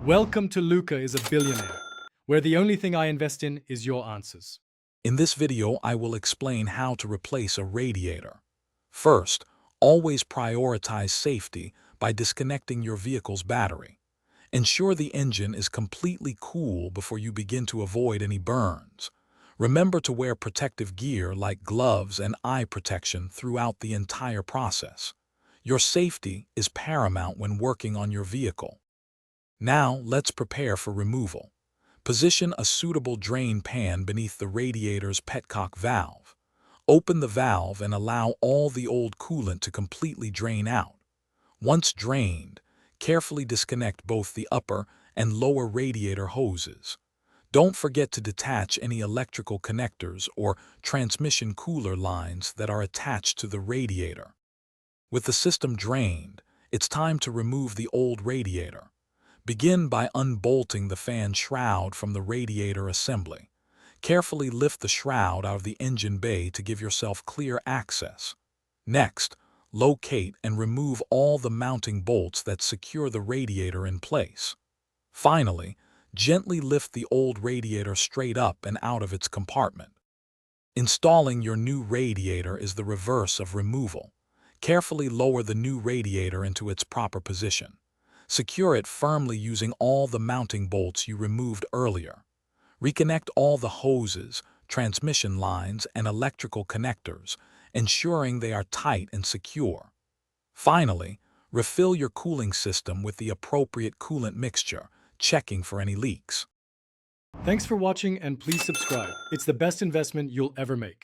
Welcome to Luca is a Billionaire, where the only thing I invest in is your answers. In this video, I will explain how to replace a radiator. First, always prioritize safety by disconnecting your vehicle's battery. Ensure the engine is completely cool before you begin to avoid any burns. Remember to wear protective gear like gloves and eye protection throughout the entire process. Your safety is paramount when working on your vehicle. Now, let's prepare for removal. Position a suitable drain pan beneath the radiator's petcock valve. Open the valve and allow all the old coolant to completely drain out. Once drained, carefully disconnect both the upper and lower radiator hoses. Don't forget to detach any electrical connectors or transmission cooler lines that are attached to the radiator. With the system drained, it's time to remove the old radiator. Begin by unbolting the fan shroud from the radiator assembly. Carefully lift the shroud out of the engine bay to give yourself clear access. Next, locate and remove all the mounting bolts that secure the radiator in place. Finally, gently lift the old radiator straight up and out of its compartment. Installing your new radiator is the reverse of removal. Carefully lower the new radiator into its proper position. Secure it firmly using all the mounting bolts you removed earlier. Reconnect all the hoses, transmission lines, and electrical connectors, ensuring they are tight and secure. Finally, refill your cooling system with the appropriate coolant mixture, checking for any leaks. Thanks for watching and please subscribe. It's the best investment you'll ever make.